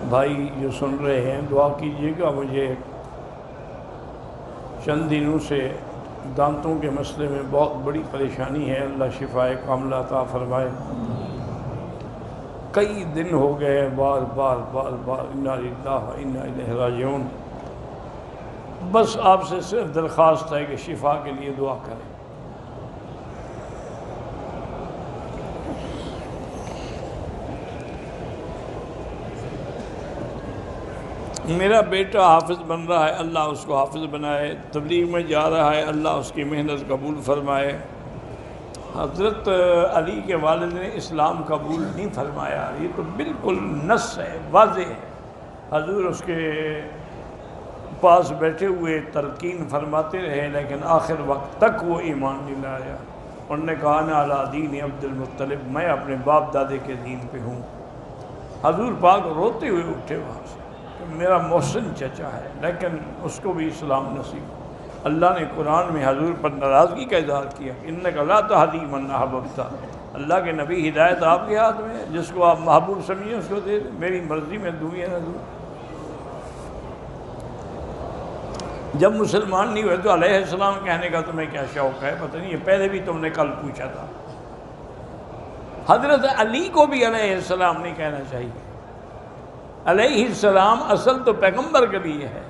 بھائی جو سن رہے ہیں دعا کیجیے گا، مجھے چند دنوں سے دانتوں کے مسئلے میں بہت بڑی پریشانی ہے، اللہ شفائے کاملہ عطا فرمائے۔ کئی دن ہو گئے بار بار انا للہ و انا الیہ راجعون۔ بس آپ سے صرف درخواست ہے کہ شفا کے لیے دعا کریں۔ میرا بیٹا حافظ بن رہا ہے، اللہ اس کو حافظ بنائے، تبلیغ میں جا رہا ہے، اللہ اس کی محنت قبول فرمائے۔ حضرت علی کے والد نے اسلام قبول نہیں فرمایا، یہ تو بالکل نص ہے، واضح ہے۔ حضور اس کے پاس بیٹھے ہوئے تلقین فرماتے رہے، لیکن آخر وقت تک وہ ایمان نہیں لایا۔ انہوں نے کہا نا علی دین عبد المطلب، میں اپنے باپ دادے کے دین پہ ہوں۔ حضور پاک روتے ہوئے اٹھے وہاں سے کہ میرا محسن چچا ہے، لیکن اس کو بھی اسلام نصیب۔ اللہ نے قرآن میں حضور پر ناراضگی کا اظہار کیا، انک لا تہدی من احببت، اللہ کے نبی ہدایت آپ کے ہاتھ میں ہے، جس کو آپ محبوب سمجھیں اس کو دے دیں، میری مرضی میں دوں یا نہ دوں۔ جب مسلمان نہیں ہوئے تو علیہ السلام کہنے کا تمہیں کیا شوق ہے؟ پتہ نہیں، یہ پہلے بھی تم نے کل پوچھا تھا۔ حضرت علی کو بھی علیہ السلام نہیں کہنا چاہیے۔ علیہ السلام اصل تو پیغمبر کے لیے ہے،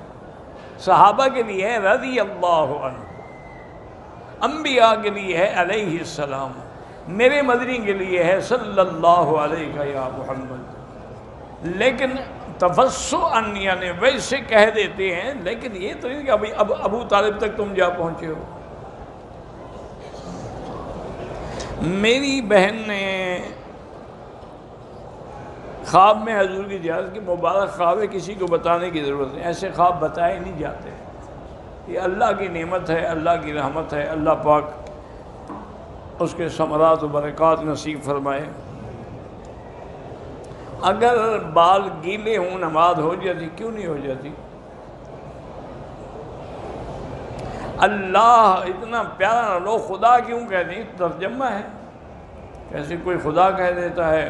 صحابہ کے لیے ہے رضی اللہ عنہ، انبیاء کے لیے ہے علیہ السلام، میرے مدنی کے لیے ہے صلی اللہ علیہ یا محمد۔ لیکن تفسعاً یعنی ویسے کہہ دیتے ہیں، لیکن یہ تو نہیں کہ ابھی ابو طالب تک تم جا پہنچے ہو۔ میری بہن نے خواب میں حضور کی زیارت کی، مبارک خواب ہے، کسی کو بتانے کی ضرورت نہیں، ایسے خواب بتائے نہیں جاتے، یہ اللہ کی نعمت ہے، اللہ کی رحمت ہے، اللہ پاک اس کے ثمرات و برکات نصیب فرمائے۔ اگر بال گیلے ہوں نماز ہو جاتی؟ کیوں نہیں ہو جاتی؟ اللہ اتنا پیارا نہ لو خدا کیوں کہہ دیں، ترجمہ ہے، کیسے کوئی خدا کہہ دیتا ہے،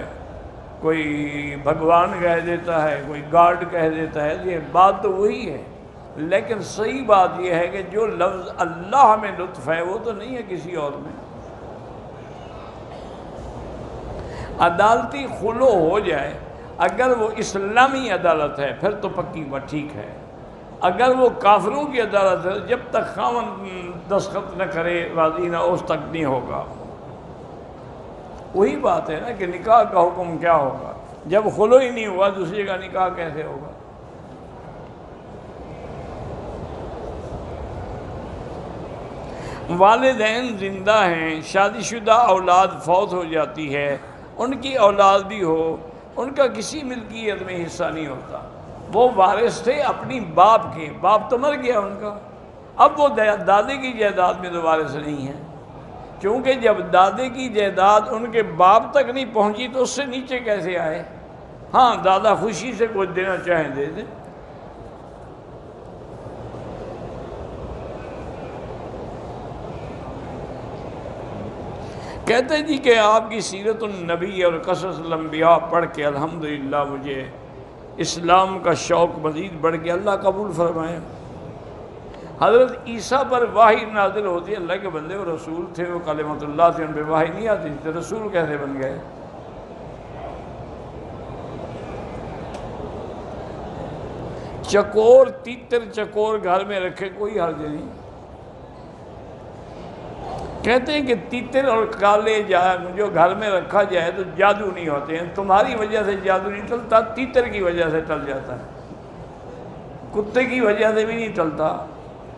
کوئی بھگوان کہہ دیتا ہے، کوئی گاڈ کہہ دیتا ہے، یہ بات تو وہی ہے، لیکن صحیح بات یہ ہے کہ جو لفظ اللہ میں لطف ہے وہ تو نہیں ہے کسی اور میں۔ عدالتی خلو ہو جائے، اگر وہ اسلامی عدالت ہے پھر تو پکی بات ٹھیک ہے، اگر وہ کافروں کی عدالت ہے جب تک خاوند دستخط نہ کرے راضی نہ اس تک نہیں ہوگا۔ وہی بات ہے نا کہ نکاح کا حکم کیا ہوگا، جب خلو ہی نہیں ہوا دوسری کا نکاح کیسے ہوگا؟ والدین زندہ ہیں، شادی شدہ اولاد فوت ہو جاتی ہے، ان کی اولاد بھی ہو، ان کا کسی ملکیت میں حصہ نہیں ہوتا، وہ وارث تھے اپنی باپ کے، باپ تو مر گیا ان کا، اب وہ دادے کی جائیداد میں تو وارث نہیں ہیں، چونکہ جب دادے کی جائیداد ان کے باپ تک نہیں پہنچی تو اس سے نیچے کیسے آئے؟ ہاں دادا خوشی سے کچھ دینا چاہیں دے دیں۔ کہتے جی کہ آپ کی سیرت النبی اور قصص الانبیاء پڑھ کے الحمدللہ مجھے اسلام کا شوق مزید بڑھ گیا، اللہ قبول فرمائے۔ حضرت عیسیٰ پر وحی نازل ہوتی ہے، اللہ کے بندے وہ رسول تھے، وہ کلمۃ اللہ تھے، ان پہ وحی نہیں آتی تھی، رسول کیسے بن گئے؟ چکور تیتر چکور گھر میں رکھے کوئی حرج نہیں، کہتے ہیں کہ تیتر اور کالے جو گھر میں رکھا جائے تو جادو نہیں ہوتے ہیں، تمہاری وجہ سے جادو نہیں ٹلتا، تیتر کی وجہ سے ٹل جاتا ہے، کتے کی وجہ سے بھی نہیں ٹلتا،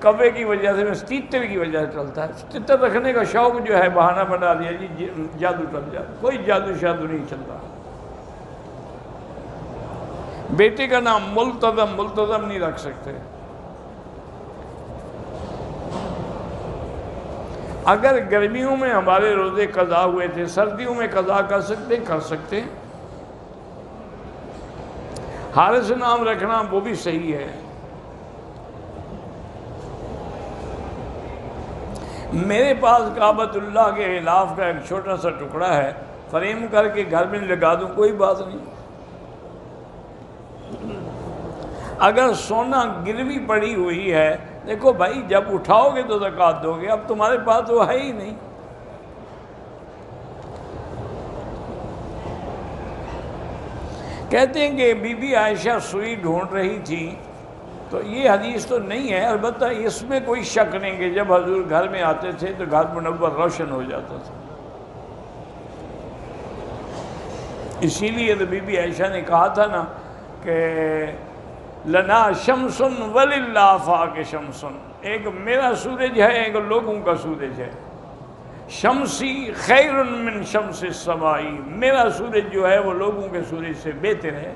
کوے کی وجہ سے، بس تیتر کی وجہ سے ٹلتا ہے۔ تیتر رکھنے کا شوق جو ہے بہانہ بنا دیا جی جادو ٹل جاتا، کوئی جادو شادو نہیں چلتا۔ بیٹے کا نام ملتزم نہیں رکھ سکتے، اگر گرمیوں میں ہمارے روزے قضا ہوئے تھے، سردیوں میں قضا کر سکتے، حارث نام رکھنا وہ بھی صحیح ہے۔ میرے پاس کعبۃ اللہ کے غلاف کا ایک چھوٹا سا ٹکڑا ہے، فریم کر کے گھر میں لگا دوں کوئی بات نہیں، اگر سونا گروی پڑی ہوئی ہے، دیکھو بھائی جب اٹھاؤ گے تو زکوٰۃ دو گے، اب تمہارے پاس وہ ہے ہی نہیں۔ کہتے ہیں کہ بی بی عائشہ سوئی ڈھونڈ رہی تھی، تو یہ حدیث تو نہیں ہے، البتہ اس میں کوئی شک نہیں کہ جب حضور گھر میں آتے تھے تو گھر منور روشن ہو جاتا تھا۔ اسی لیے تو بی بی عائشہ نے کہا تھا نا کہ لنا شمس وللہ آفاق شمس، ایک میرا سورج ہے، ایک لوگوں کا سورج ہے۔ شمسی خیر من شمس السماء، میرا سورج جو ہے وہ لوگوں کے سورج سے بہتر ہے۔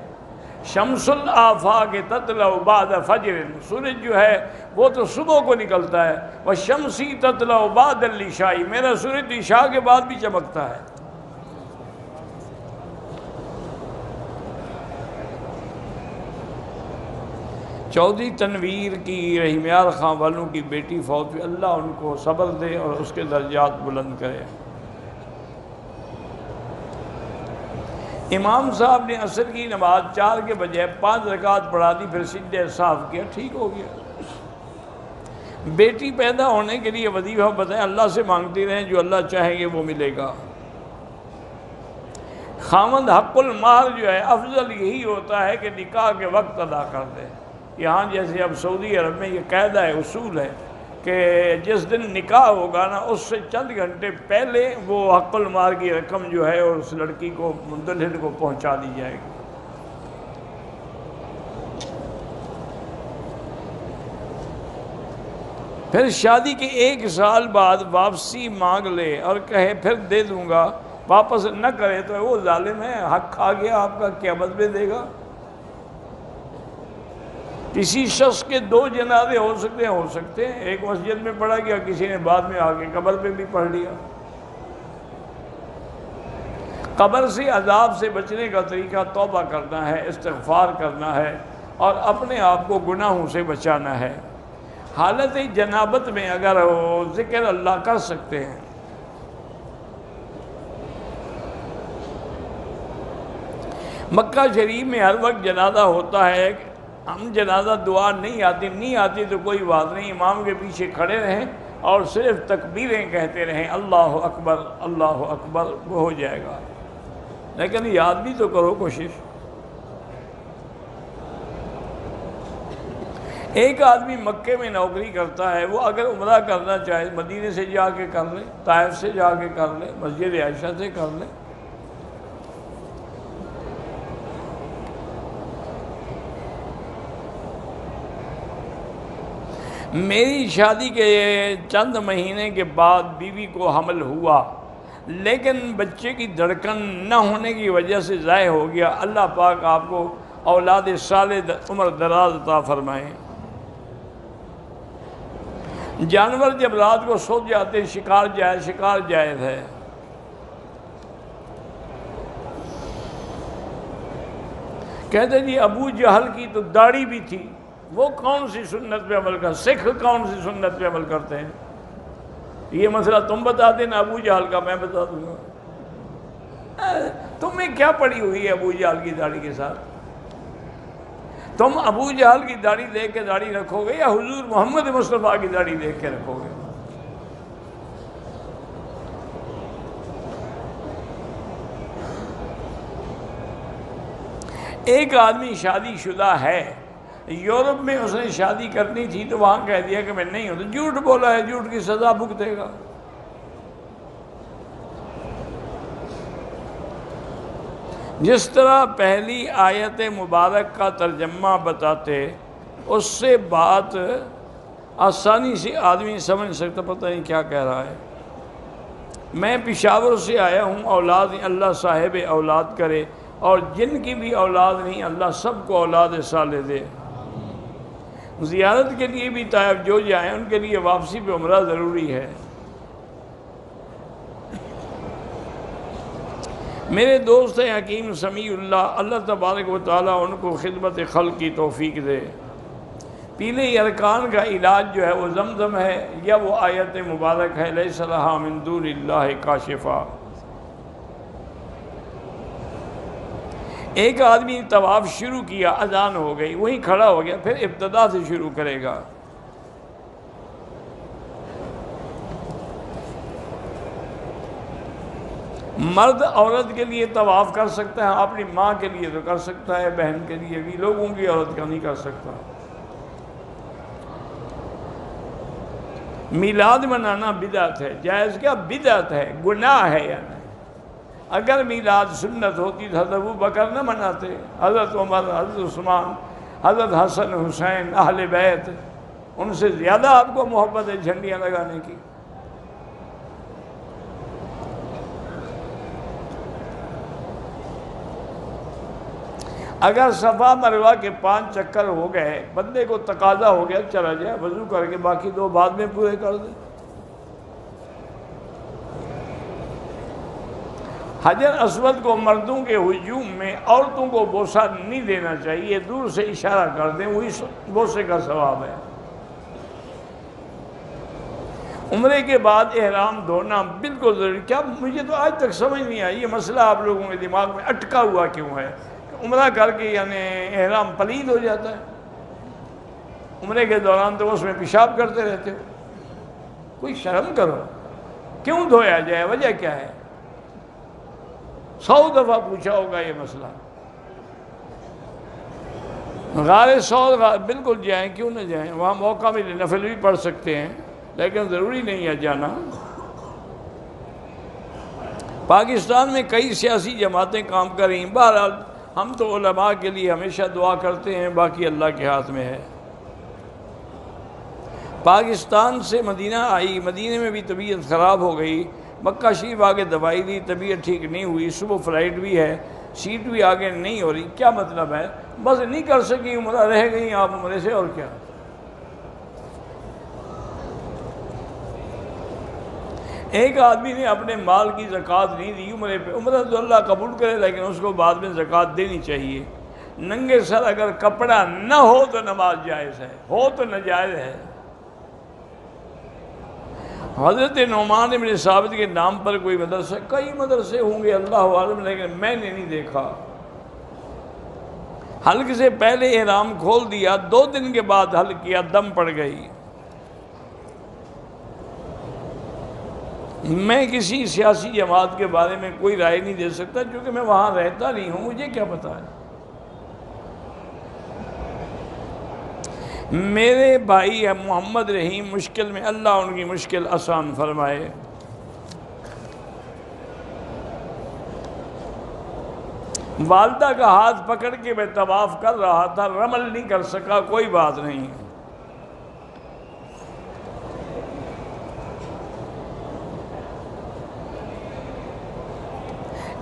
شمس الآفاق تطلع بعد فجر، سورج جو ہے وہ تو صبح کو نکلتا ہے، والشمسی تطلع بعد العشاء، میرا سورج عشاء کے بعد بھی چمکتا ہے۔ چودھری تنویر کی رحیمیار خان والوں کی بیٹی فوت ہوئی، اللہ ان کو صبر دے اور اس کے درجات بلند کرے۔ امام صاحب نے عصر کی نماز 4 کے بجائے 5 رکعت پڑھا دی، پھر سجدہ صاف کیا، ٹھیک ہو گیا۔ بیٹی پیدا ہونے کے لیے وظیفہ بتائیں، اللہ سے مانگتی رہیں، جو اللہ چاہیں گے وہ ملے گا۔ خاوند حق المہر جو ہے افضل یہی ہوتا ہے کہ نکاح کے وقت ادا کر دے۔ یہاں جیسے اب سعودی عرب میں یہ قاعدہ ہے، اصول ہے کہ جس دن نکاح ہوگا نا اس سے چند گھنٹے پہلے وہ حق المہر کی رقم جو ہے اور اس لڑکی کو دلہن کو پہنچا دی جائے گی۔ پھر شادی کے 1 سال بعد واپسی مانگ لے اور کہے پھر دے دوں گا، واپس نہ کرے تو وہ ظالم ہے، حق کھا گیا آپ کا، قیامت میں دے گا۔ کسی شخص کے 2 جنازے ہو سکتے ہیں، ایک مسجد میں پڑھا گیا، کسی نے بعد میں آ کے قبر پہ بھی پڑھ لیا۔ قبر سے عذاب سے بچنے کا طریقہ توبہ کرنا ہے، استغفار کرنا ہے اور اپنے آپ کو گناہوں سے بچانا ہے۔ حالت جنابت میں اگر وہ ذکر اللہ کر سکتے ہیں۔ مکہ شریف میں ہر وقت جنازہ ہوتا ہے، ہم جنازہ دعا نہیں آتی تو کوئی بات نہیں، امام کے پیچھے کھڑے رہیں اور صرف تکبیریں کہتے رہیں، اللہ اکبر اللہ اکبر، وہ ہو جائے گا۔ لیکن یاد بھی تو کرو کوشش۔ ایک آدمی مکے میں نوکری کرتا ہے، وہ اگر عمرہ کرنا چاہے مدینے سے جا کے کر لے، طائف سے جا کے کر لے، مسجد عائشہ سے کر لے۔ میری شادی کے چند مہینے کے بعد بیوی کو حمل ہوا، لیکن بچے کی دھڑکن نہ ہونے کی وجہ سے ضائع ہو گیا۔ اللہ پاک آپ کو اولاد صالح عمر دراز عطا فرمائیں۔ جانور جب رات کو سو جاتے شکار جائز ہے۔ کہتے جی ابو جہل کی تو داڑھی بھی تھی، وہ کون سی سنت پہ عمل سکھ کون سی سنت پہ عمل کرتے ہیں؟ یہ مسئلہ تم بتا دینا، ابو جہل کا میں بتا دوں گا۔ تمہیں کیا پڑی ہوئی ہے ابو جہل کی داڑھی کے ساتھ؟ تم ابو جہل کی داڑھی دیکھ کے داڑھی رکھو گے یا حضور محمد مصطفیٰ کی داڑھی دیکھ کے رکھو گے؟ ایک آدمی شادی شدہ ہے، یورپ میں اس نے شادی کرنی تھی تو وہاں کہہ دیا کہ میں نہیں ہوں، تو جھوٹ بولا ہے، جھوٹ کی سزا بھگتے گا۔ جس طرح پہلی آیت مبارک کا ترجمہ بتاتے، اس سے بات آسانی سے آدمی سمجھ سکتا، پتہ نہیں کیا کہہ رہا ہے۔ میں پشاور سے آیا ہوں، اولاد اللہ صاحب اولاد کرے، اور جن کی بھی اولاد نہیں اللہ سب کو اولاد صالح دے۔ زیارت کے لیے بھی طائف جو جائیں ان کے لیے واپسی پہ عمرہ ضروری ہے۔ میرے دوست ہیں حکیم سمیع اللہ، اللہ تبارک و تعالیٰ ان کو خدمت خلق کی توفیق دے۔ پیلے ارکان کا علاج جو ہے وہ زمزم ہے یا وہ آیت مبارک ہے لیس لہا من دون اللہ کاشفا۔ ایک آدمی طواف شروع کیا، اذان ہو گئی، وہیں کھڑا ہو گیا، پھر ابتدا سے شروع کرے گا۔ مرد عورت کے لیے طواف کر سکتا ہے، اپنی ماں کے لیے تو کر سکتا ہے، بہن کے لیے بھی، لوگوں کی عورت کا نہیں کر سکتا۔ میلاد منانا بدعت ہے، جائز کیا بدعت ہے، گناہ ہے یعنی۔ اگر میلاد سنت ہوتی تو حضرت ابو بکر نہ مناتے، حضرت عمر، حضرت عثمان، حضرت حسن حسین، اہل بیت، ان سے زیادہ آپ کو محبت ہے جھنڈیاں لگانے کی۔ اگر صفا مروہ کے 5 چکر ہو گئے، بندے کو تقاضا ہو گیا چلا جائے وضو کر کے، باقی 2 بعد میں پورے کر دے۔ حجر اسود کو مردوں کے ہجوم میں عورتوں کو بوسہ نہیں دینا چاہیے، دور سے اشارہ کر دیں، وہی بوسے کا ثواب ہے۔ عمرے کے بعد احرام دھونا بالکل ضروری۔ کیا مجھے تو آج تک سمجھ نہیں آئی یہ مسئلہ آپ لوگوں کے دماغ میں اٹکا ہوا کیوں ہے؟ عمرہ کر کے یعنی احرام پلید ہو جاتا ہے، عمرے کے دوران تو اس میں پیشاب کرتے رہتے ہو، کوئی شرم کرو، کیوں دھویا جائے، وجہ کیا ہے؟ 100 دفعہ پوچھا ہوگا یہ مسئلہ۔ غار سود بالکل جائیں، کیوں نہ جائیں، وہاں موقع ملے نفل بھی پڑھ سکتے ہیں، لیکن ضروری نہیں ہے جانا۔ پاکستان میں کئی سیاسی جماعتیں کام کر رہی ہیں، بہرحال ہم تو علماء کے لیے ہمیشہ دعا کرتے ہیں، باقی اللہ کے ہاتھ میں ہے۔ پاکستان سے مدینہ آئی، مدینہ میں بھی طبیعت خراب ہو گئی، مکہ شریف آگے دوائی دی، طبیعت ٹھیک نہیں ہوئی، صبح فلائٹ بھی ہے، سیٹ بھی آگے نہیں ہو رہی، کیا مطلب ہے؟ بس نہیں کر سکی عمرہ، رہ گئی آپ عمرے سے، اور کیا۔ ایک آدمی نے اپنے مال کی زکوٰۃ نہیں دی عمرے پہ، عمرہ تو اللہ قبول کرے لیکن اس کو بعد میں زکوٰۃ دینی چاہیے۔ ننگے سر اگر کپڑا نہ ہو تو نماز جائز ہے، ہو تو ناجائز ہے۔ حضرت نعمان بن ثابت کے نام پر کوئی مدرسہ، کئی مدرسے ہوں گے اللہ عالم، لیکن میں نے نہیں دیکھا۔ حلق سے پہلے احرام کھول دیا، 2 دن کے بعد حلق کیا، دم پڑ گئی۔ میں کسی سیاسی جماعت کے بارے میں کوئی رائے نہیں دے سکتا کیونکہ میں وہاں رہتا نہیں ہوں، مجھے کیا پتہ ہے۔ میرے بھائی محمد رحیم مشکل میں، اللہ ان کی مشکل آسان فرمائے۔ والدہ کا ہاتھ پکڑ کے میں طواف کر رہا تھا، رمل نہیں کر سکا، کوئی بات نہیں۔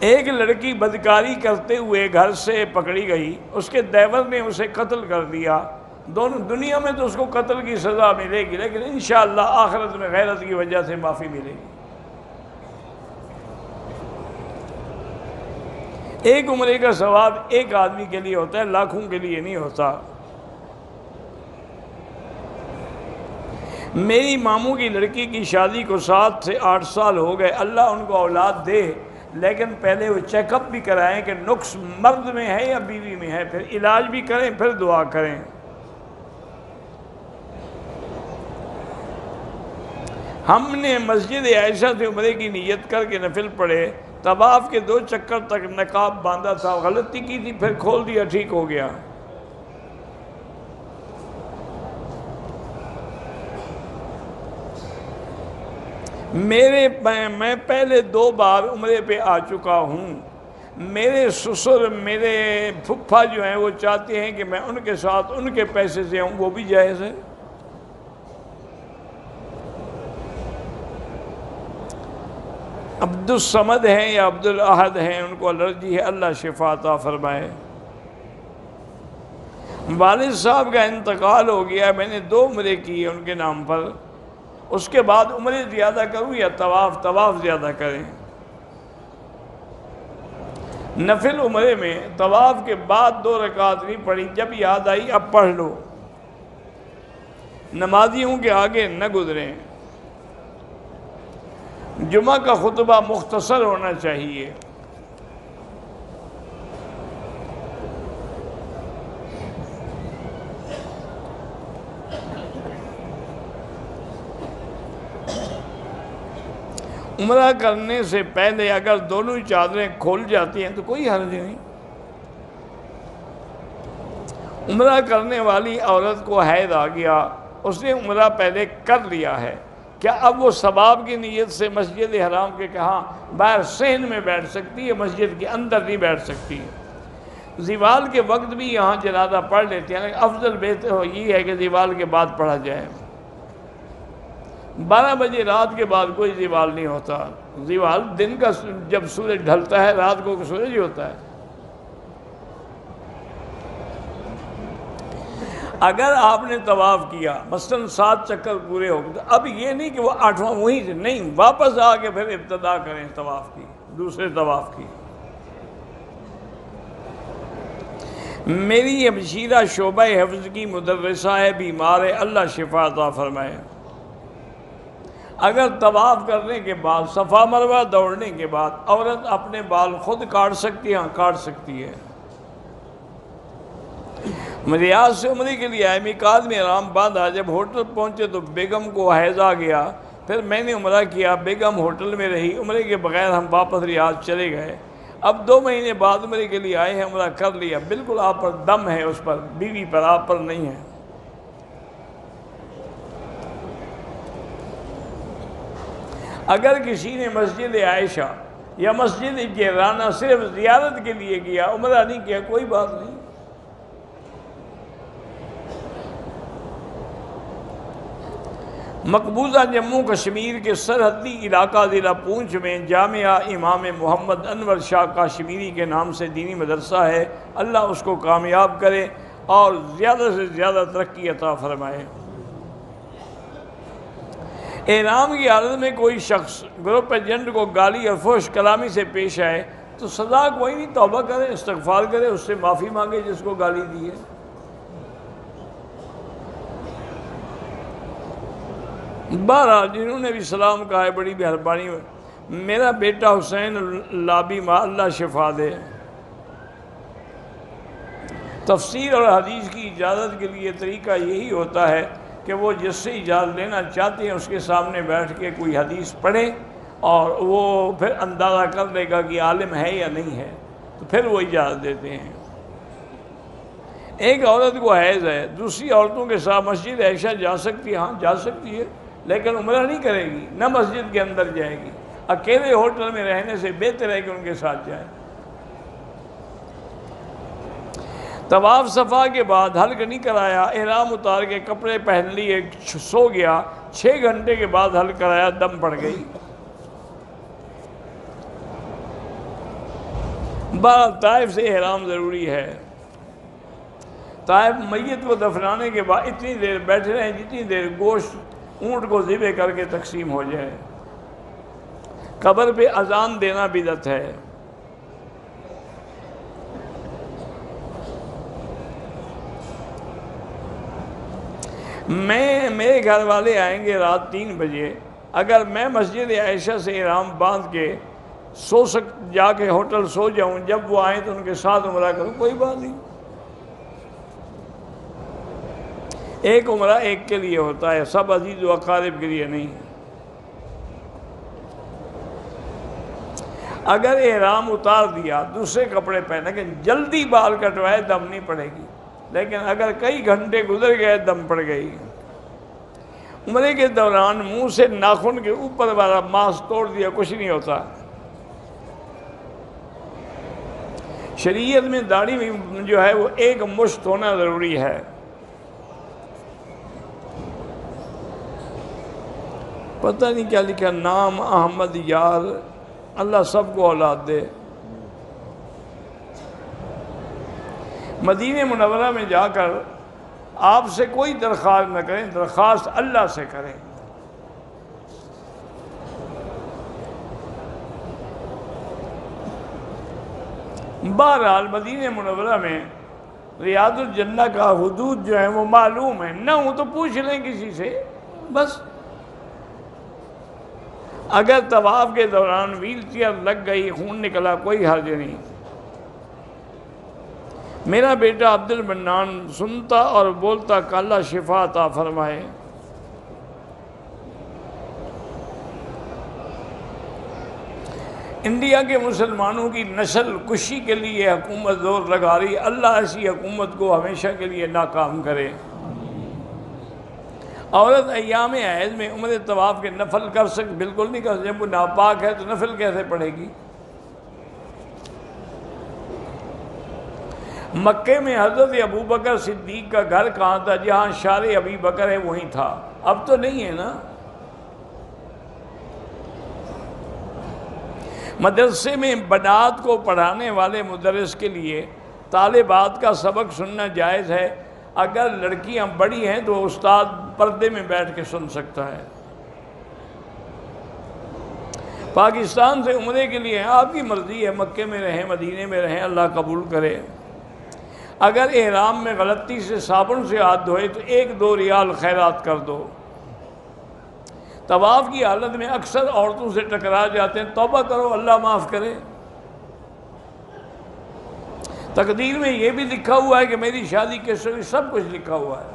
ایک لڑکی بدکاری کرتے ہوئے گھر سے پکڑی گئی، اس کے دیور نے اسے قتل کر دیا۔ دونوں دنیا میں تو اس کو قتل کی سزا ملے گی، لیکن انشاءاللہ آخرت میں غیرت کی وجہ سے معافی ملے گی۔ ایک عمرے کا ثواب ایک آدمی کے لیے ہوتا ہے، لاکھوں کے لیے نہیں ہوتا۔ میری ماموں کی لڑکی کی شادی کو 7 سے 8 سال ہو گئے، اللہ ان کو اولاد دے، لیکن پہلے وہ چیک اپ بھی کرائیں کہ نقص مرد میں ہے یا بیوی میں ہے، پھر علاج بھی کریں، پھر دعا کریں۔ ہم نے مسجد عائشہ سے عمرے کی نیت کر کے نفل پڑھے، طواف کے 2 چکر تک نقاب باندھا تھا، غلطی کی تھی، پھر کھول دیا، ٹھیک ہو گیا۔ میں پہلے 2 بار عمرے پہ آ چکا ہوں، میرے سسر میرے پھپھا جو ہیں وہ چاہتے ہیں کہ میں ان کے ساتھ ان کے پیسے سے ہوں، وہ بھی جائز ہے۔ عبد الصمد ہیں یا عبد الاحد ہیں، ان کو الرجی ہے، اللہ شفا عطا فرمائے۔ والد صاحب کا انتقال ہو گیا، میں نے 2 عمرے کیے ان کے نام پر، اس کے بعد عمرے زیادہ کروں یا طواف زیادہ کریں؟ نفل عمرے میں طواف کے بعد 2 رکعت نہیں پڑھی، جب یاد آئی اب پڑھ لو، نمازیوں کے آگے نہ گزریں۔ جمعہ کا خطبہ مختصر ہونا چاہیے۔ عمرہ کرنے سے پہلے اگر دونوں چادریں کھول جاتی ہیں تو کوئی حرج نہیں۔ عمرہ کرنے والی عورت کو حیض آ گیا، اس نے عمرہ پہلے کر لیا ہے، کیا اب وہ ثواب کی نیت سے مسجد حرام کے کہاں باہر صحن میں بیٹھ سکتی ہے، مسجد کے اندر نہیں بیٹھ سکتی؟ زوال کے وقت بھی یہاں جنازہ پڑھ لیتے ہیں، افضل بہتر یہ ہے کہ زوال کے بعد پڑھا جائے۔ 12 بجے رات کے بعد کوئی زوال نہیں ہوتا، زوال دن کا جب سورج ڈھلتا ہے، رات کو سورج ہی ہوتا ہے۔ اگر آپ نے طواف کیا مثلاً 7 چکر پورے ہو گئے، تو اب یہ نہیں کہ وہ 8واں وہیں سے نہیں، واپس آ کے پھر ابتدا کریں طواف کی، دوسرے طواف کی۔ میری ہمشیرہ شعبہ حفظ کی مدرسہ ہے، بیمار ہے، اللہ شفا عطا فرمائے۔ اگر طواف کرنے کے بعد صفا مروہ دوڑنے کے بعد عورت اپنے بال خود کاٹ سکتی ہے؟ ہاں کاٹ سکتی ہے۔ ریاض سے عمرے کے لیے آئے، میقات میں احرام باندھا، جب ہوٹل پہنچے تو بیگم کو حیض آ گیا، پھر میں نے عمرہ کیا، بیگم ہوٹل میں رہی، عمرے کے بغیر ہم واپس ریاض چلے گئے، اب 2 مہینے بعد عمرے کے لیے آئے ہیں، عمرہ کر لیا، بالکل آپ پر دم ہے، اس پر بیوی پر، آپ پر نہیں ہے۔ اگر کسی نے مسجد عائشہ یا مسجد جعرانہ صرف زیارت کے لیے کیا، عمرہ نہیں کیا، کوئی بات نہیں۔ مقبوضہ جموں کشمیر کے سرحدی علاقہ ضلع پونچھ میں جامعہ امام محمد انور شاہ کاشمیری کے نام سے دینی مدرسہ ہے، اللہ اس کو کامیاب کرے اور زیادہ سے زیادہ ترقی عطا فرمائے۔ احرام کی حالت میں کوئی شخص گروپ ایجنٹ کو گالی اور فحش کلامی سے پیش آئے تو سزا کوئی نہیں، توبہ کرے، استغفار کرے، اس سے معافی مانگے جس کو گالی دی ہے۔ بہرحال جنہوں نے بھی سلام کہا ہے بڑی مہربانی، میرا بیٹا حسین لابی ماں اللہ شفا دے۔ تفسیر اور حدیث کی اجازت کے لیے طریقہ یہی ہوتا ہے کہ وہ جس سے اجازت لینا چاہتے ہیں اس کے سامنے بیٹھ کے کوئی حدیث پڑھے اور وہ پھر اندازہ کر لے گا کہ عالم ہے یا نہیں ہے، تو پھر وہ اجازت دیتے ہیں۔ ایک عورت کو حیض ہے، دوسری عورتوں کے ساتھ مسجد عائشہ جا سکتی ہے؟ ہاں جا سکتی ہے، لیکن عمرہ نہیں کرے گی، نہ مسجد کے اندر جائے گی، اکیلے ہوٹل میں رہنے سے بہتر ہے کہ ان کے ساتھ جائے۔ طواف صفا کے بعد حلق نہیں کرایا، احرام اتار کے کپڑے پہن لیے، سو گیا، 6 گھنٹے کے بعد حلق کرایا، دم پڑ گئی۔ طائف سے احرام ضروری ہے۔ طائف میت کو دفنانے کے بعد اتنی دیر بیٹھے رہیں جتنی دیر گوشت اونٹ کو ذبح کر کے تقسیم ہو جائے۔ قبر پہ اذان دینا بدعت ہے۔ میرے گھر والے آئیں گے رات 3 بجے، اگر میں مسجد عائشہ سے احرام باندھ کے جا کے ہوٹل سو جاؤں، جب وہ آئیں تو ان کے ساتھ عمرہ کروں، کوئی بات نہیں۔ ایک عمرہ ایک کے لیے ہوتا ہے، سب عزیز و اقارب کے لیے نہیں۔ اگر احرام اتار دیا، دوسرے کپڑے پہنے، لیکن جلدی بال کٹوائے، دم نہیں پڑے گی، لیکن اگر کئی گھنٹے گزر گئے دم پڑ گئی۔ عمرے کے دوران منہ سے ناخن کے اوپر والا ماس توڑ دیا، کچھ نہیں ہوتا۔ شریعت میں داڑھی جو ہے وہ ایک مشت ہونا ضروری ہے۔ پتہ نہیں کیا لکھا، نام احمد یار، اللہ سب کو اولاد دے۔ مدینہ منورہ میں جا کر آپ سے کوئی درخواست نہ کریں، درخواست اللہ سے کریں۔ بہرحال مدینہ منورہ میں ریاض الجنہ کا حدود جو ہے وہ معلوم ہے، نہ ہوں تو پوچھ لیں کسی سے، بس۔ اگر طواف کے دوران ویل چیئر لگ گئی، خون نکلا، کوئی حرج نہیں۔ میرا بیٹا عبد المنان سنتا اور بولتا کہ اللہ شفا عطا فرمائے۔ انڈیا کے مسلمانوں کی نسل کشی کے لیے حکومت زور لگا رہی ہے، اللہ ایسی حکومت کو ہمیشہ کے لیے ناکام کرے۔ عورت ایام حیض میں عمرہ طواف کے نفل کر سکتے؟ بالکل نہیں کر سکتے، جب وہ ناپاک ہے تو نفل کیسے پڑھے گی؟ مکے میں حضرت ابوبکر صدیق کا گھر کہاں تھا؟ جہاں شار ابی بکر ہے وہیں تھا، اب تو نہیں ہے نا۔ مدرسے میں بنات کو پڑھانے والے مدرس کے لیے طالبات کا سبق سننا جائز ہے؟ اگر لڑکیاں بڑی ہیں تو استاد پردے میں بیٹھ کے سن سکتا ہے۔ پاکستان سے عمرے کے لیے آپ کی مرضی ہے، مکے میں رہیں مدینے میں رہیں، اللہ قبول کرے۔ اگر احرام میں غلطی سے صابن سے ہاتھ دھوئے تو 1-2 ریال خیرات کر دو۔ طواف کی حالت میں اکثر عورتوں سے ٹکرا جاتے ہیں، توبہ کرو اللہ معاف کرے۔ تقدیر میں یہ بھی لکھا ہوا ہے کہ میری شادی کس سے، سب کچھ لکھا ہوا ہے۔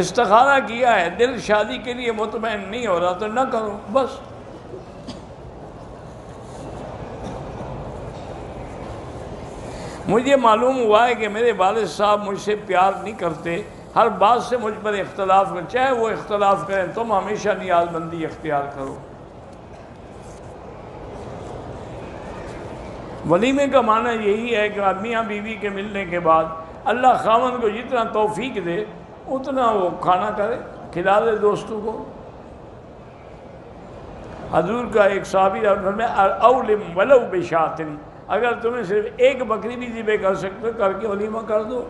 استخارہ کیا ہے، دل شادی کے لیے مطمئن نہیں ہو رہا تو نہ کرو بس۔ مجھے معلوم ہوا ہے کہ میرے والد صاحب مجھ سے پیار نہیں کرتے، ہر بات سے مجھ پر اختلاف کریں، چاہے وہ اختلاف کریں، تم ہمیشہ نیاز مندی اختیار کرو۔ ولیمے کا معنی یہی ہے کہ میاں بیوی کے ملنے کے بعد اللہ خاوند کو جتنا توفیق دے اتنا وہ کھانا کرے، کھلا دے دوستوں کو۔ حضور کا ایک صحابی فرمایا اولم ولو بشاتن، اگر تمہیں صرف ایک بکری بھی ذبح کر سکتے کر کے ولیمہ کر دو۔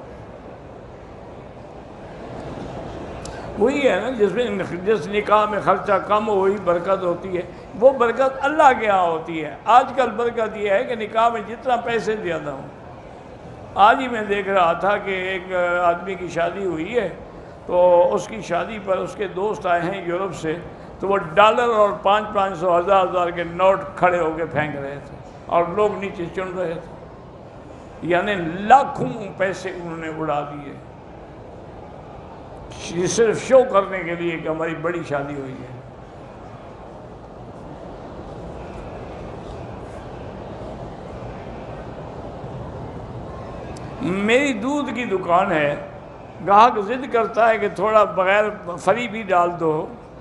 وہی ہے نا جس نکاح میں خرچہ کم ہو وہی برکت ہوتی ہے، وہ برکت اللہ کے ہاں ہوتی ہے۔ آج کل برکت یہ ہے کہ نکاح میں جتنا پیسے زیادہ ہوں۔ آج ہی میں دیکھ رہا تھا کہ ایک آدمی کی شادی ہوئی ہے تو اس کی شادی پر اس کے دوست آئے ہیں یورپ سے، تو وہ ڈالر اور 500 1000 کے نوٹ کھڑے ہو کے پھینک رہے تھے اور لوگ نیچے چن رہے تھے، یعنی لاکھوں پیسے انہوں نے اڑا دیے صرف شو کرنے کے لیے کہ ہماری بڑی شادی ہوئی ہے۔ میری دودھ کی دکان ہے، گاہک ضد کرتا ہے کہ تھوڑا بغیر فری بھی ڈال دو،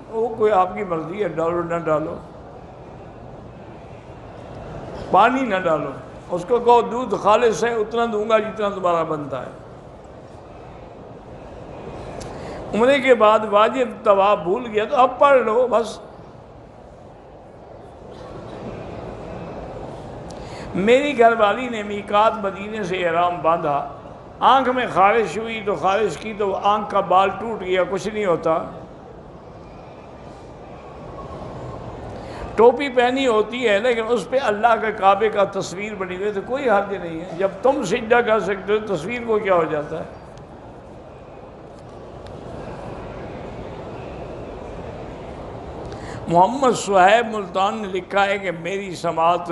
وہ کوئی آپ کی مرضی ہے، ڈالو نہ ڈالو، پانی نہ ڈالو، اس کو کہو دودھ خالص ہے اتنا دوں گا جتنا تمہارا بنتا ہے۔ عمرے کے بعد واجب طواف بھول گیا تو اب پڑھ لو بس۔ میری گھر والی نے میقات مدینے سے احرام باندھا، آنکھ میں خارش ہوئی تو خارش کی تو آنکھ کا بال ٹوٹ گیا، کچھ نہیں ہوتا۔ ٹوپی پہنی ہوتی ہے لیکن اس پہ اللہ کے کعبے کا تصویر بنی ہوئی تو کوئی حرج نہیں ہے، جب تم سجدہ کر سکتے ہو تصویر کو کیا ہو جاتا ہے۔ محمد صہیب ملتان نے لکھا ہے کہ میری سماعت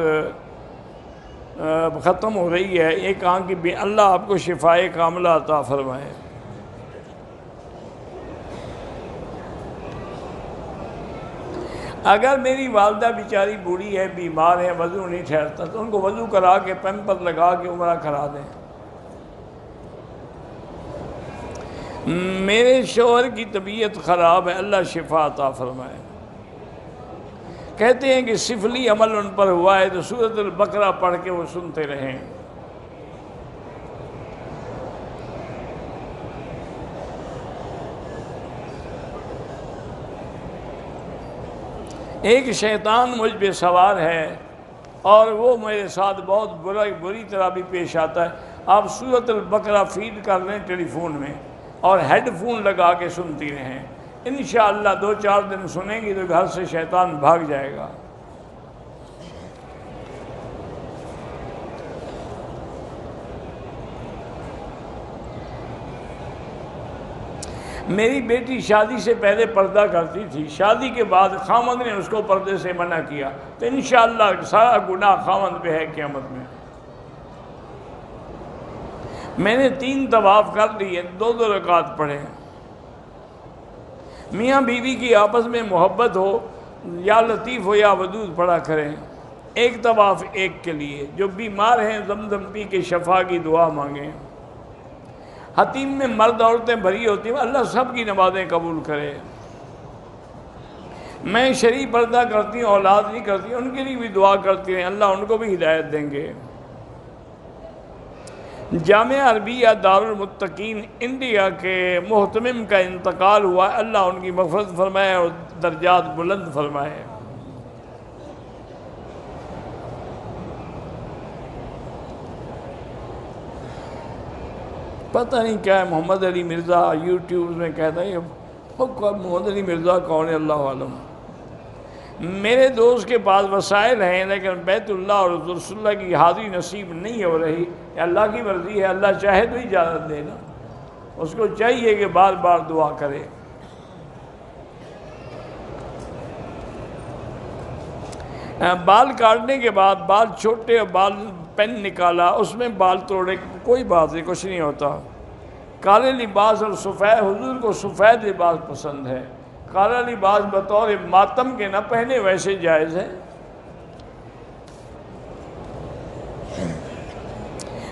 ختم ہو رہی ہے، ایک آنکھ کی اللہ آپ کو شفائے کاملہ عطا فرمائے۔ اگر میری والدہ بیچاری بوڑھی ہے، بیمار ہے، وضو نہیں ٹھہرتا تو ان کو وضو کرا کے پیمپر لگا کے عمرہ کرا دیں۔ میرے شوہر کی طبیعت خراب ہے، اللہ شفا عطا فرمائے۔ کہتے ہیں کہ سفلی عمل ان پر ہوا ہے تو سورۃ البقرہ پڑھ کے وہ سنتے رہیں۔ ایک شیطان مجھ پہ سوار ہے اور وہ میرے ساتھ بہت بری طرح بھی پیش آتا ہے، آپ سورۃ البقرہ فیڈ کر لیں ٹیلی فون میں اور ہیڈ فون لگا کے سنتی رہیں، انشاءاللہ 2-4 دن سنیں گی تو گھر سے شیطان بھاگ جائے گا۔ میری بیٹی شادی سے پہلے پردہ کرتی تھی، شادی کے بعد خاوند نے اس کو پردے سے منع کیا تو انشاءاللہ سارا گناہ خاوند پہ ہے قیامت میں۔ میں نے 3 طواف کر لیے، 2 رکعت پڑھے، میاں بیوی کی آپس میں محبت ہو، یا لطیف ہو یا ودود پڑھا کریں، ایک طواف ایک کے لیے، جو بیمار ہیں زمزم پی کے شفا کی دعا مانگیں، حتیم میں مرد عورتیں بھری ہوتی ہیں، اللہ سب کی نمازیں قبول کرے۔ میں شرعی پردہ کرتی ہوں، اولاد نہیں کرتی، ان کے لیے بھی دعا کرتی ہیں، اللہ ان کو بھی ہدایت دیں گے۔ جامعہ عربیہ دارالمتقین انڈیا کے محتمم کا انتقال ہوا، اللہ ان کی مغفرت فرمائے اور درجات بلند فرمائے۔ پتہ نہیں کیا ہے محمد علی مرزا، یوٹیوب میں کہتا ہے، محمد علی مرزا کون ہے اللہ عالم۔ میرے دوست کے پاس وسائل ہیں لیکن بیت اللہ اور رسول اللہ کی حاضری نصیب نہیں ہو رہی، اللہ کی مرضی ہے، اللہ چاہے تو اجازت دے نا، اس کو چاہیے کہ بار بار دعا کرے۔ بال کاٹنے کے بعد بال چھوٹے، بال پین نکالا، اس میں بال توڑے، کوئی بات نہیں، کچھ نہیں ہوتا۔ کالے لباس اور سفید، حضور کو سفید لباس پسند ہے، کالا لباس بطور ماتم کے نہ پہنے، ویسے جائز ہے۔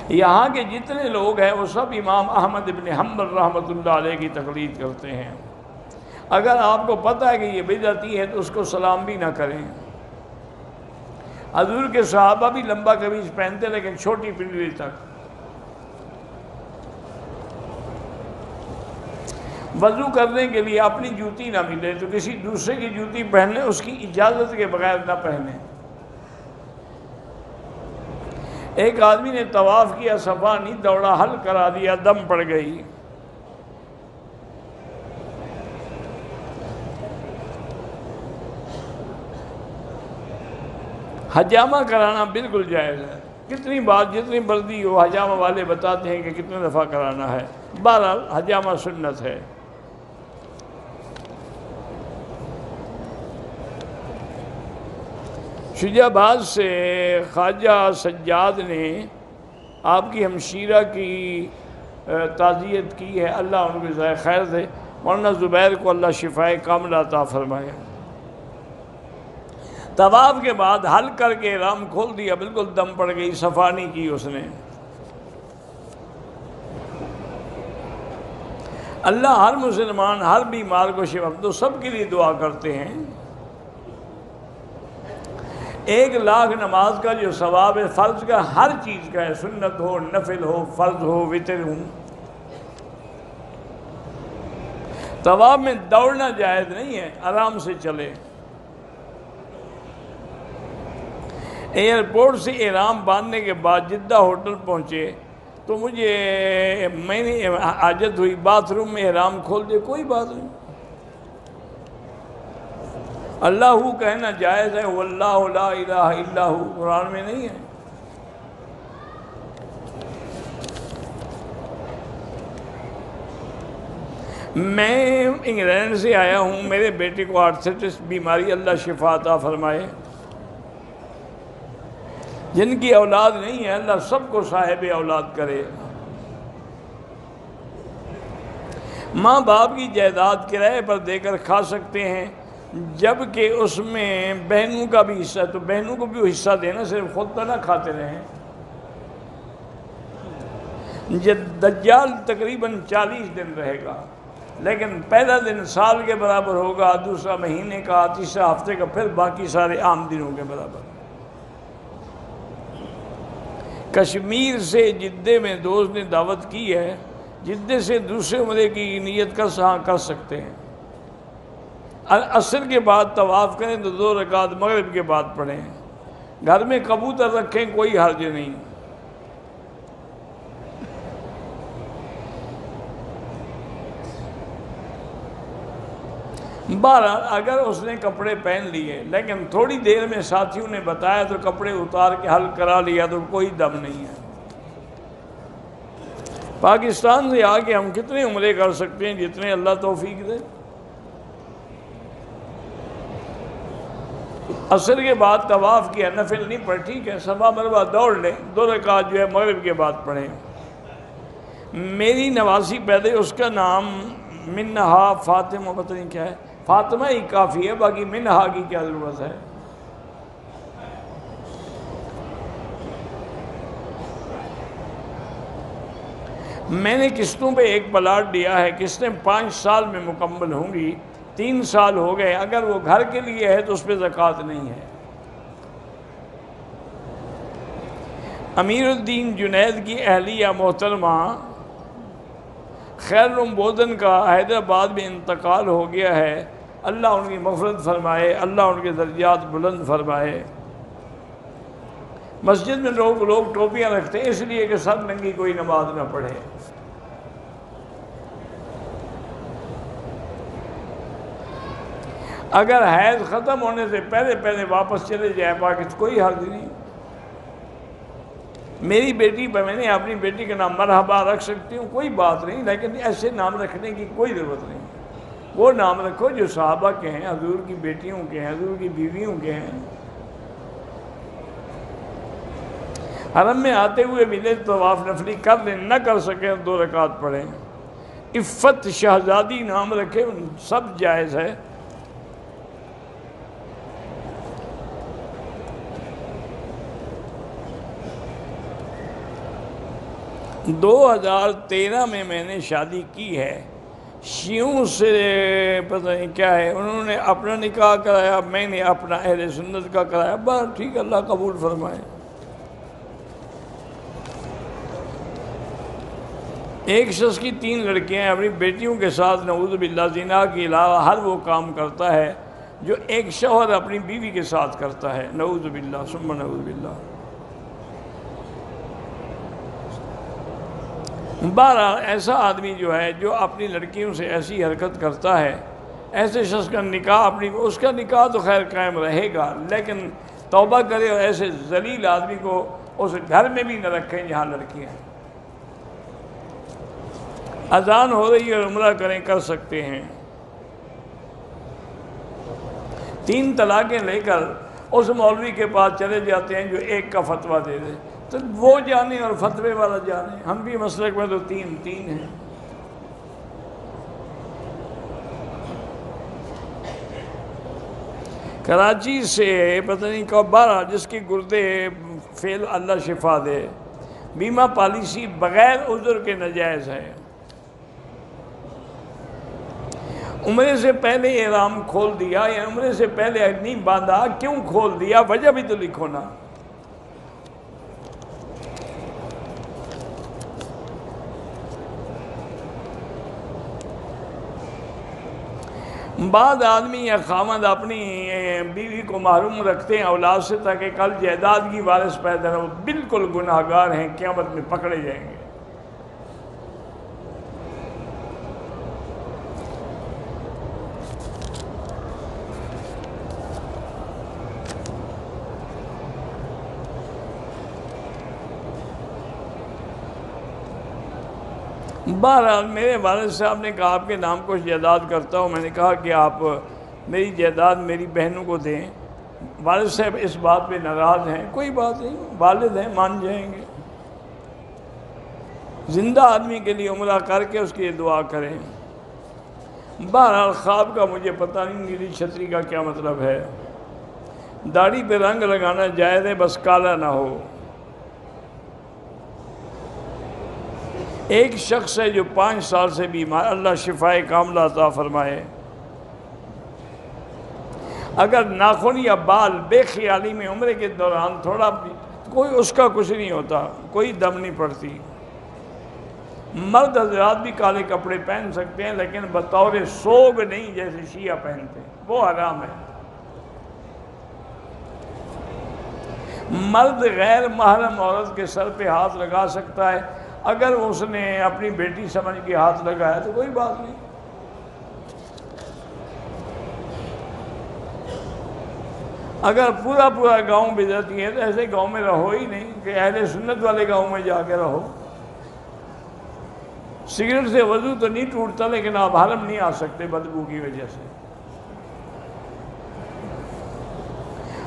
یہاں کے جتنے لوگ ہیں وہ سب امام احمد ابن حنبل رحمۃ اللہ علیہ کی تقلید کرتے ہیں۔ اگر آپ کو پتہ ہے کہ یہ بدعتی ہے تو اس کو سلام بھی نہ کریں۔ حضور کے صحابہ بھی لمبا قمیص پہنتے لیکن چھوٹی پنڈلی تک۔ وضو کرنے کے لیے اپنی جوتی نہ ملے تو کسی دوسرے کی جوتی پہن لیں، اس کی اجازت کے بغیر نہ پہنیں۔ ایک آدمی نے طواف کیا، صفا نہیں دوڑا، حل کرا دیا، دم پڑ گئی۔ حجامہ کرانا بالکل جائز ہے، کتنی بار جتنی مرضی ہو، حجامہ والے بتاتے ہیں کہ کتنے دفعہ کرانا ہے، بہرحال حجامہ سنت ہے۔ شجاع آباد سے خواجہ سجاد نے آپ کی ہمشیرہ کی تعزیت کی ہے، اللہ ان کو جزائے خیر دے۔ مولانا زبیر کو اللہ شفائے کاملہ عطا فرمائے۔ طواف کے بعد حل کر کے احرام کھول دیا، بالکل دم پڑ گئی، صفا نہیں کی اس نے۔ اللہ ہر مسلمان، ہر بیمار کو شفا، تو سب کے لیے دعا کرتے ہیں۔ 1,00,000 نماز کا جو ثواب ہے، فرض کا ہر چیز کا ہے، سنت ہو، نفل ہو، فرض ہو، وتر ہو۔ طواف میں دوڑنا جائز نہیں ہے، آرام سے چلے۔ ایئرپورٹ سے احرام باندھنے کے بعد جدہ ہوٹل پہنچے تو میں نے حاجت ہوئی، باتھ روم میں احرام کھول دے، کوئی بات نہیں، اللہ کہنا جائز ہے، واللہ لا الہ الا ہو، قرآن میں نہیں ہے۔ میں انگلینڈ سے آیا ہوں، میرے بیٹے کو آرتھرائٹس بیماری، اللہ شفا عطا فرمائے۔ جن کی اولاد نہیں ہے اللہ سب کو صاحب اولاد کرے۔ ماں باپ کی جائیداد کرائے پر دے کر کھا سکتے ہیں، جبکہ اس میں بہنوں کا بھی حصہ ہے، تو بہنوں کو بھی حصہ دینا، صرف خود تو نہ کھاتے رہیں۔ دجال تقریباً 40 دن رہے گا، لیکن پہلا دن سال کے برابر ہوگا، دوسرا مہینے کا، تیسرا ہفتے کا، پھر باقی سارے عام دنوں کے برابر۔ کشمیر سے جدے میں دوست نے دعوت کی ہے، جدے سے دوسرے عمرے کی نیت کر سکتے ہیں۔ عصر کے بعد طواف کریں تو 2 رکعت مغرب کے بعد پڑھیں۔ گھر میں کبوتر رکھیں، کوئی حرج نہیں۔ بہرحال اگر اس نے کپڑے پہن لیے لیکن تھوڑی دیر میں ساتھیوں نے بتایا تو کپڑے اتار کے حل کرا لیا تو کوئی دم نہیں ہے۔ پاکستان سے آ کے ہم کتنے عمرے کر سکتے ہیں، جتنے اللہ توفیق دے۔ عصر کے بعد طواف کیا، نفل نہیں پڑھ، ٹھیک ہے، صفا مروہ دوڑ لیں، 2 رکعت مغرب کے بعد پڑھیں۔ میری نواسی پیدا، اس کا نام منہا فاطمہ، پتہ نہیں کیا ہے، فاطمہ ہی کافی ہے، باقی منہا کی کیا ضرورت ہے؟ میں نے قسطوں پہ ایک پلاٹ دیا ہے، قسطیں 5 سال میں مکمل ہوں گی، 3 سال ہو گئے، اگر وہ گھر کے لیے ہے تو اس پہ زکوٰۃ نہیں ہے۔ امیر الدین جنید کی اہلیہ محترمہ خیرالم بودن کا حیدرآباد میں انتقال ہو گیا ہے، اللہ ان کی مغفرت فرمائے، اللہ ان کے درجات بلند فرمائے۔ مسجد میں لوگ ٹوپیاں رکھتے ہیں اس لیے کہ سر ننگی کوئی نماز نہ پڑھے۔ اگر حیض ختم ہونے سے پہلے واپس چلے جائے پاکستان، کوئی حرج نہیں۔ میری بیٹی پہ میں نے اپنی بیٹی کا نام مرحبا رکھ سکتی ہوں، کوئی بات نہیں، لیکن ایسے نام رکھنے کی کوئی ضرورت نہیں۔ وہ نام رکھو جو صحابہ کے ہیں، حضور کی بیٹیوں کے ہیں، حضور کی بیویوں کے ہیں۔ حرم میں آتے ہوئے ملے طواف نفلی کر لیں، نہ کر سکیں 2 رکعت پڑھیں۔ عفت شہزادی نام رکھے، سب جائز ہے۔ 2013 میں نے شادی کی ہے، شیعوں سے پتہ نہیں کیا ہے، انہوں نے اپنا نکاح کرایا، میں نے اپنا اہل سنت کا کرایا، بس ٹھیک، اللہ قبول فرمائے۔ ایک شخص کی 3 لڑکیاں ہیں، اپنی بیٹیوں کے ساتھ نعوذ باللہ زنا کے علاوہ ہر وہ کام کرتا ہے جو ایک شوہر اپنی بیوی کے ساتھ کرتا ہے، نعوذ باللہ ثم نعوذ باللہ۔ بہرحال ایسا آدمی جو ہے جو اپنی لڑکیوں سے ایسی حرکت کرتا ہے، ایسے شخص کا نکاح اس کا نکاح تو خیر قائم رہے گا، لیکن توبہ کرے اور ایسے ذلیل آدمی کو اس گھر میں بھی نہ رکھیں جہاں لڑکیاں ہیں۔ اذان ہو رہی ہے اور عمرہ کر سکتے ہیں۔ 3 طلاقیں لے کر اس مولوی کے پاس چلے جاتے ہیں جو ایک کا فتویٰ دے دے، تو وہ جانے اور فتوے والا جانے، ہم بھی مسلک میں تو 3 ہیں۔ کراچی سے پتہ نہیں کب 12 جس کے گردے فیل اللہ شفا دے، بیمہ پالیسی بغیر عذر کے ناجائز ہے۔ عمرے سے پہلے احرام کھول دیا یا عمرے سے پہلے نہیں باندھا، کیوں کھول دیا؟ وجہ بھی تو لکھو نا۔ بعض آدمی یا خامد اپنی بیوی کو محروم رکھتے ہیں اولاد سے تاکہ کل جائیداد کی وارث پیدا نہ ہو، بالکل گناہگار ہیں، قیامت میں پکڑے جائیں گے۔ بہرحال میرے والد صاحب نے کہا آپ کے نام کو جائیداد کرتا ہوں، میں نے کہا کہ آپ میری جائیداد میری بہنوں کو دیں۔ والد صاحب اس بات پہ ناراض ہیں، کوئی بات نہیں، والد ہیں، مان جائیں گے۔ زندہ آدمی کے لیے عمرہ کر کے اس کی دعا کریں۔ بہرحال خواب کا مجھے پتہ نہیں نیلی چھتری کا کیا مطلب ہے۔ داڑھی پہ رنگ لگانا جائز ہے، بس کالا نہ ہو۔ ایک شخص ہے جو 5 سال سے بیمار، اللہ شفائے کاملہ عطا فرمائے۔ اگر ناخن یا بال بے خیالی میں عمرے کے دوران تھوڑا بھی، کوئی اس کا کچھ نہیں ہوتا، کوئی دم نہیں پڑتی۔ مرد حضرات بھی کالے کپڑے پہن سکتے ہیں، لیکن بطور سوگ نہیں جیسے شیعہ پہنتے ہیں، وہ حرام ہے۔ مرد غیر محرم عورت کے سر پہ ہاتھ لگا سکتا ہے، اگر اس نے اپنی بیٹی سمجھ کے ہاتھ لگایا تو کوئی بات نہیں۔ اگر پورا گاؤں بدعتی ہے تو ایسے گاؤں میں رہو ہی نہیں، کہ اہل سنت والے گاؤں میں جا کے رہو۔ سگریٹ سے وضو تو نہیں ٹوٹتا، لیکن آپ حرم نہیں آ سکتے بدبو کی وجہ سے۔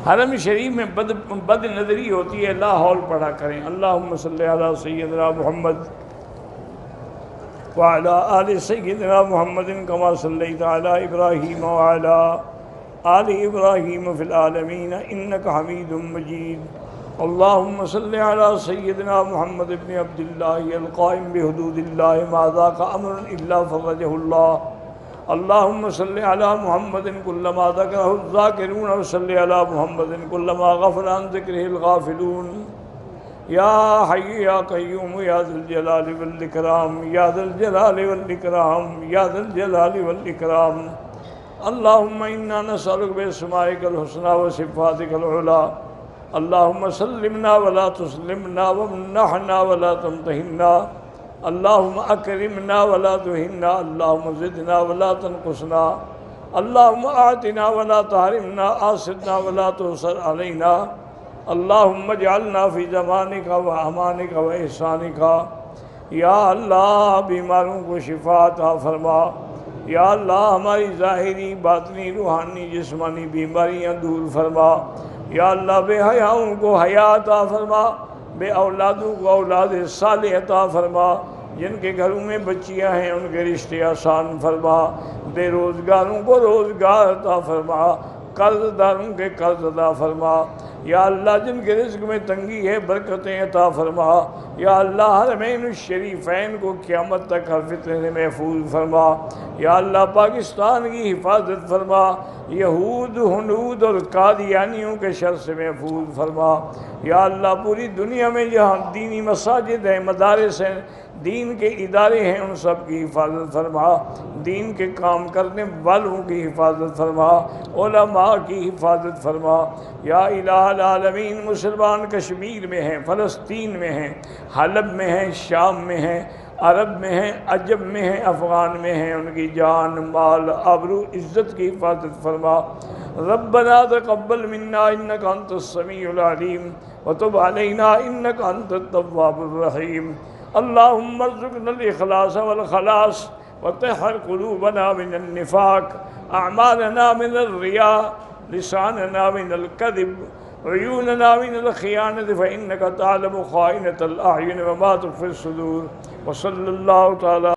حرم شریف میں بد نظری ہوتی ہے، لا حول پڑھا کریں، اللہم صلی علی سیدنا محمد وعلى آل سيدنا محمد كما صليت على إبراهيم وعلى آل إبراهيم في العالمين إنك حميد مجيد اللهم صل على سيدنا محمد بن عبد الله القائم بحدود الله ما ذاك أمر إلا فرجه الله اللهم صل على محمد كلما ذكره الذاكرون وصل على محمد كلما غفل عن ذكره الغافلون یا حی یا قیوم یا ذا الجلال والاکرام یا ذا الجلال والاکرام یا ذا الجلال والاکرام اللہم انا نسألک باسمائک الحسنى وصفاتک العلی اللہم سلمنا ولا تسلمنا وامنحنا ولا تمتحنا اللہم اکرمنا ولا تہنا اللہم زدنا ولا تنقصنا اللہم آتنا ولا تحرمنا آسرنا ولا تحسر علینا اللہم اجعلنا فی زمانک و امانک و احسانک یا اللہ بیماروں کو شفا عطا فرما یا اللہ ہماری ظاہری باطنی روحانی جسمانی بیماریاں دور فرما یا اللہ بے حیاؤں کو حیا عطا فرما بے اولادوں کو اولاد صالح عطا فرما جن کے گھروں میں بچیاں ہیں ان کے رشتے آسان فرما بے روزگاروں کو روزگار عطا فرما قرض داروں کے قرض عطا فرما یا اللہ جن کے رزق میں تنگی ہے برکتیں عطا فرما یا اللہ حرمین الشریفین کو قیامت تک ہر فتنے سے محفوظ فرما یا اللہ پاکستان کی حفاظت فرما یہود ہنود اور قادیانیوں کے شر سے محفوظ فرما یا اللہ پوری دنیا میں جہاں دینی مساجد ہیں مدارس ہیں دین کے ادارے ہیں ان سب کی حفاظت فرما دین کے کام کرنے والوں کی حفاظت فرما علماء کی حفاظت فرما یا الہ العالمین مسلمان کشمیر میں ہیں فلسطین میں ہیں حلب میں ہیں شام میں ہیں عرب میں ہیں عجب میں ہیں افغان میں ہیں ان کی جان مال آبرو عزت کی حفاظت فرما ربنا تقبل منا انک انت السمیع العلیم وتب علینا انک انت التواب الرحیم اللہم ارزقنا الاخلاص والخلاص وطهر قلوبنا من النفاق اعمالنا من الرياء لساننا من الكذب عيوننا من الخيانة فإنك تعلم خائنة الأعين وما تخفي الصدور وصلى الله تعالى